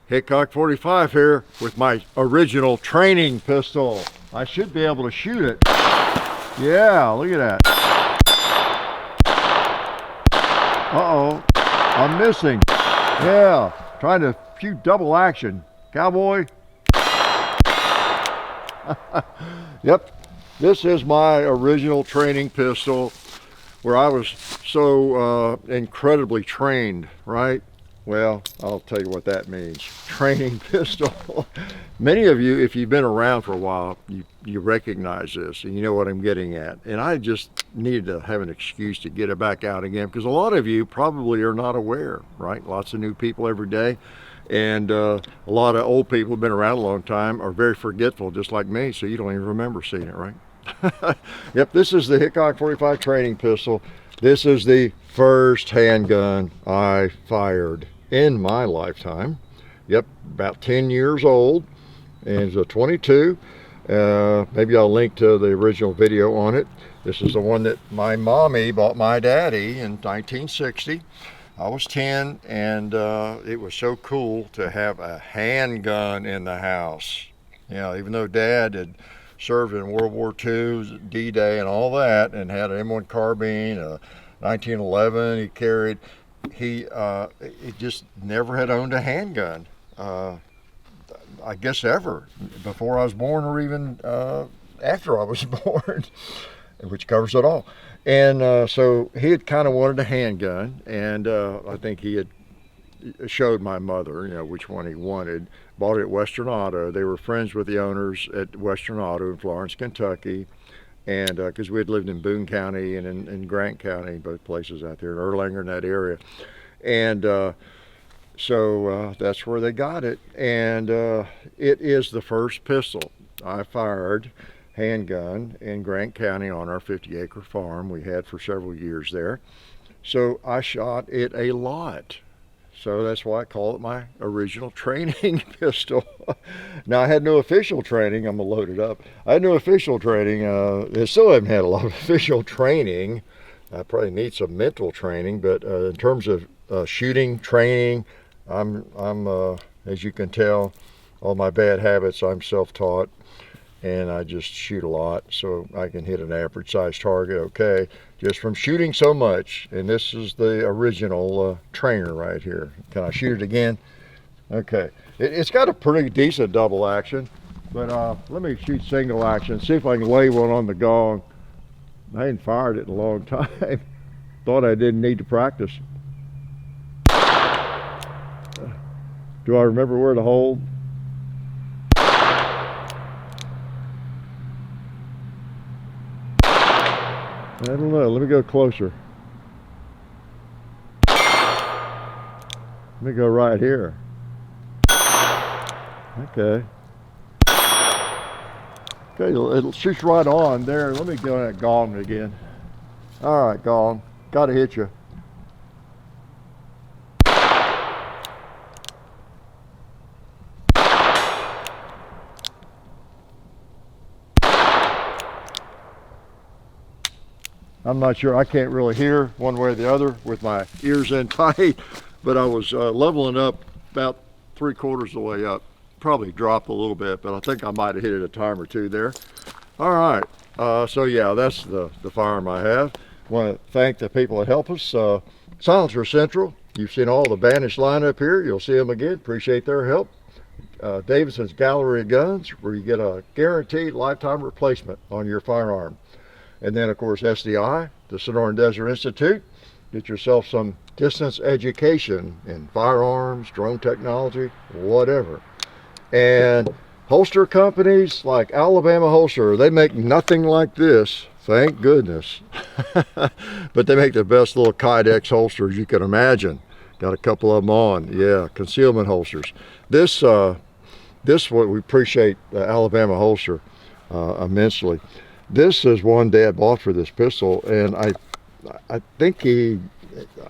Hickok45 here with my original training pistol. I should be able to shoot it. Yeah, look at that. Uh-oh, I'm missing. Yeah, trying to shoot double action. Cowboy. Yep, this is my original training pistol where I was so incredibly trained, right? Well, I'll tell you what that means. Training pistol. Many of you, if you've been around for a while, you recognize this and you know what I'm getting at. And I just needed to have an excuse to get it back out again because a lot of you probably are not aware, right? Lots of new people every day. And a lot of old people who've been around a long time are very forgetful, just like me, so you don't even remember seeing it, right? Yep, this is the Hickok45 training pistol. This is the first handgun I fired in my lifetime. Yep, about 10 years old, and it's a 22. Maybe I'll link to the original video on it. This is the one that my mommy bought my daddy in 1960. I was 10, and it was so cool to have a handgun in the house. You know, even though Dad had served in World War II, D-Day and all that, and had an M1 carbine, a 1911 he carried, he just never had owned a handgun. I guess ever, before I was born or even after I was born, which covers it all. And so he had kind of wanted a handgun, and I think he had showed my mother, you know, which one he wanted. Bought it at Western Auto. They were friends with the owners at Western Auto in Florence, Kentucky, and because we had lived in Boone County and in Grant County, both places out there, in Erlanger, in that area. And so that's where they got it, and it is the first pistol I fired, handgun, in Grant County on our 50-acre farm we had for several years there. So I shot it a lot. So that's why I call it my original training pistol. Now, I had no official training. I'm gonna load it up. I had no official training. I still haven't had a lot of official training. I probably need some mental training, but in terms of shooting training, I'm as you can tell, all my bad habits, I'm self-taught, and I just shoot a lot, so I can hit an average size target okay, just from shooting so much. And this is the original trainer right here. Can I shoot it again? Okay, it's got a pretty decent double action, but let me shoot single action, see if I can lay one on the gong. I hadn't fired it in a long time. Thought I didn't need to practice. Do I remember where to hold? I don't know, let me go closer. Let me go right here. Okay. Okay, it shoots right on there. Let me go at gong again. All right, gong, gotta hit you. I'm not sure, I can't really hear one way or the other with my ears in tight, but I was leveling up about 3/4 of the way up. Probably dropped a little bit, but I think I might have hit it a time or two there. All right, so yeah, that's the firearm I have. I want to thank the people that help us. Silencer Central, you've seen all the banished lineup here. You'll see them again, appreciate their help. Davidson's Gallery of Guns, where you get a guaranteed lifetime replacement on your firearm. And then, of course, SDI, the Sonoran Desert Institute. Get yourself some distance education in firearms, drone technology, whatever. And holster companies like Alabama Holster, they make nothing like this, thank goodness. But they make the best little Kydex holsters you can imagine. Got a couple of them on, yeah, concealment holsters. This what we appreciate Alabama Holster immensely. This is one Dad bought for this pistol, and I think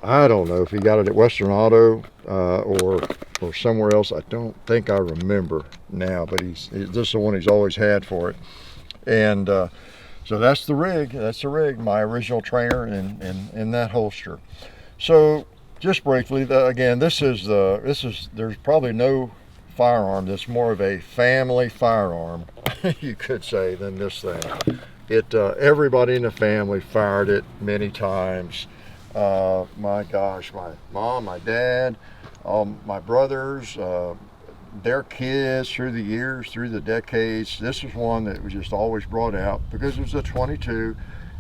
I don't know if he got it at Western Auto or somewhere else. I don't think I remember now, but this is the one he's always had for it. And so that's the rig. That's the rig. My original trainer in that holster. So just briefly, again, there's probably no firearm that's more of a family firearm, you could say, than this thing. Everybody in the family fired it many times. My gosh, my mom, my dad, my brothers, their kids through the years, through the decades. This was one that was just always brought out because it was a 22.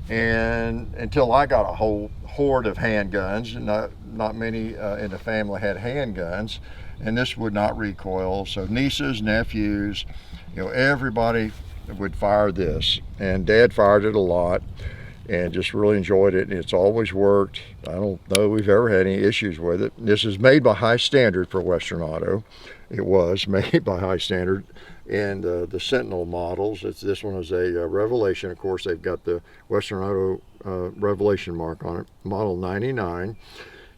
And until I got a whole horde of handguns, and not many in the family had handguns, and this would not recoil. So nieces, nephews, everybody would fire this, and Dad fired it a lot and just really enjoyed it, and it's always worked. I don't know we've ever had any issues with it. This is made by High Standard for Western Auto. It was made by High Standard, and the Sentinel models. This one is a Revelation. Of course, they've got the Western Auto Revelation mark on it, model 99,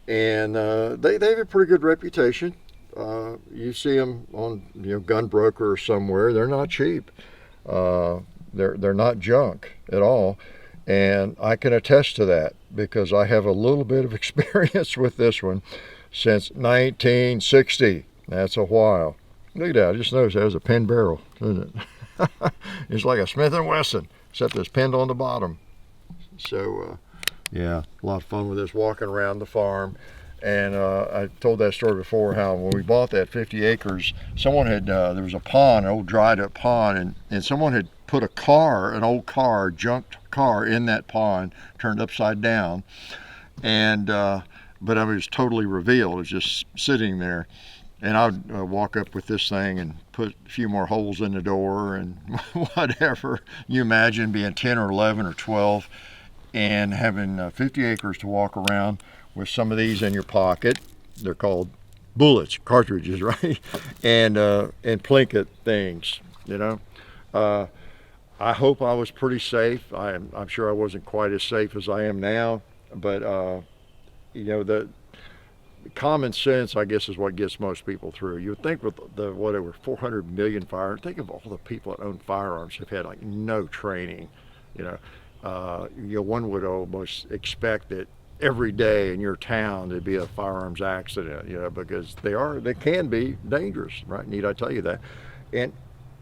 and they have a pretty good reputation. You see them on Gun Broker or somewhere. They're not cheap. They're not junk at all. And I can attest to that because I have a little bit of experience with this one since 1960. That's a while. Look at that. I just noticed that was a pin barrel, isn't it? It's like a Smith & Wesson, except it's pinned on the bottom. So, yeah, a lot of fun with this walking around the farm. And I told that story before, how when we bought that 50 acres, someone had, there was a pond, an old dried up pond, and someone had put an old car, junked car in that pond, turned upside down. And, but I mean, it was totally revealed. It was just sitting there. And I'd walk up with this thing and put a few more holes in the door and whatever. You imagine being 10 or 11 or 12 and having 50 acres to walk around with some of these in your pocket. They're called bullets, cartridges, right? And plinket things, I hope I was pretty safe. I'm sure I wasn't quite as safe as I am now, but the common sense, I guess, is what gets most people through. You would think with the whatever 400 million firearms, think of all the people that own firearms have had like no training. One would almost expect that every day in your town there'd be a firearms accident, because they can be dangerous, right? Need I tell you that? And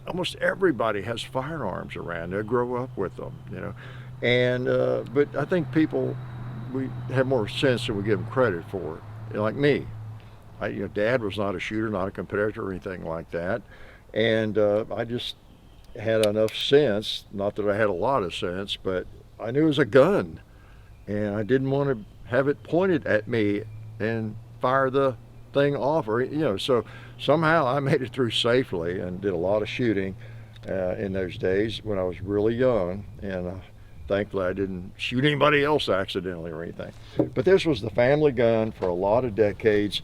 almost everybody has firearms around. They grow up with them, And but I think we have more sense than we give them credit for. Like me, Dad was not a shooter, not a competitor or anything like that, and I just had enough sense. Not that I had a lot of sense, but I knew it was a gun, and I didn't want to have it pointed at me and fire the thing off, or So somehow I made it through safely and did a lot of shooting in those days when I was really young, and thankfully I didn't shoot anybody else accidentally or anything. But this was the family gun for a lot of decades,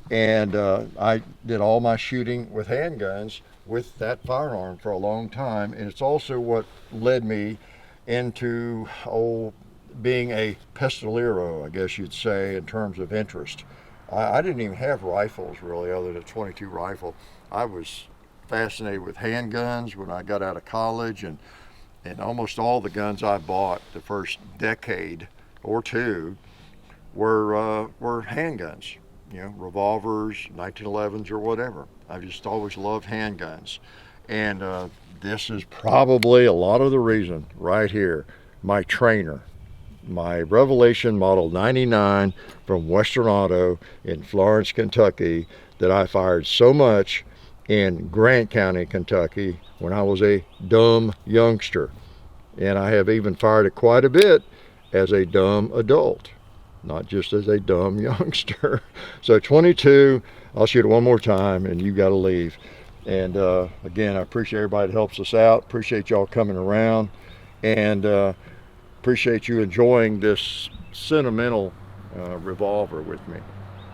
and I did all my shooting with handguns with that firearm for a long time, and it's also what led me into being a pistolero, I guess you'd say, in terms of interest. I didn't even have rifles really, other than a 22 rifle. I was fascinated with handguns when I got out of college, and almost all the guns I bought the first decade or two were handguns, revolvers, 1911s or whatever. I just always loved handguns. And this is probably a lot of the reason right here. My trainer, my Revelation model 99 from Western Auto in Florence, Kentucky, that I fired so much in Grant County, Kentucky, when I was a dumb youngster. And I have even fired it quite a bit as a dumb adult, not just as a dumb youngster. So 22, I'll shoot it one more time and you got to leave. And again, I appreciate everybody that helps us out. Appreciate y'all coming around, and appreciate you enjoying this sentimental revolver with me.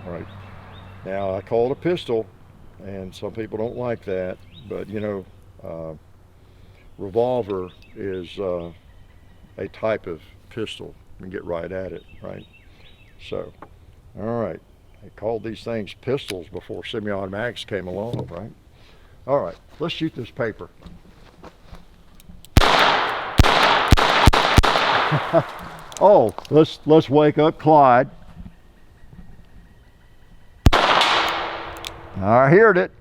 All right. Now, I call it a pistol, and some people don't like that, but revolver is a type of pistol. You can get right at it, right? So, all right. I called these things pistols before semi-automatics came along, right? All right, let's shoot this paper. Oh, let's wake up Clyde. I heard it.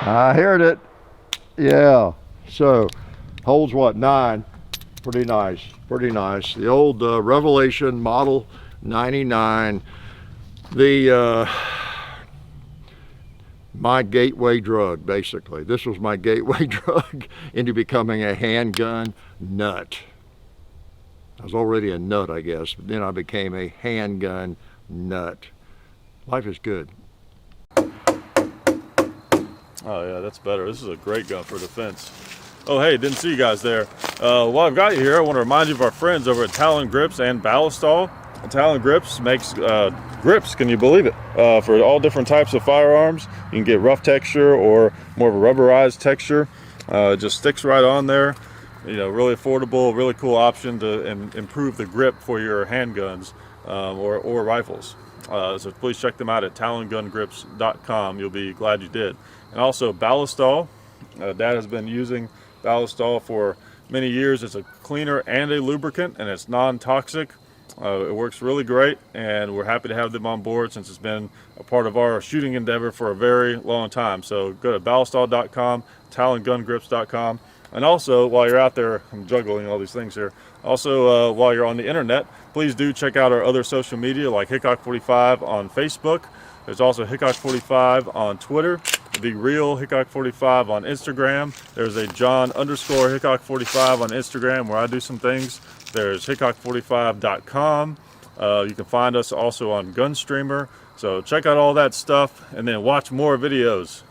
I heard it. Yeah. So holds what, 9? Pretty nice. Pretty nice. The old Revelation Model 99. The my gateway drug, basically. This was my gateway drug into becoming a handgun nut. I was already a nut, I guess, but then I became a handgun nut. Life is good. Oh yeah, that's better. This is a great gun for defense. Oh hey, didn't see you guys there. While I've got you here, I want to remind you of our friends over at Talon Grips and Ballistol. Talon Grips makes grips, can you believe it, for all different types of firearms. You can get rough texture or more of a rubberized texture. It just sticks right on there. You know, really affordable, really cool option to improve the grip for your handguns or rifles. So please check them out at talongungrips.com. You'll be glad you did. And also Ballistol. Dad has been using Ballistol for many years. It's a cleaner and a lubricant, and it's non-toxic. It works really great, and we're happy to have them on board since it's been a part of our shooting endeavor for a very long time. So go to ballistol.com, talongungrips.com. And also, while you're out there, I'm juggling all these things here. Also, while you're on the internet, please do check out our other social media like Hickok45 on Facebook. There's also Hickok45 on Twitter, The Real Hickok45 on Instagram. There's a John_Hickok45 on Instagram where I do some things. There's Hickok45.com. You can find us also on Gunstreamer. So check out all that stuff and then watch more videos.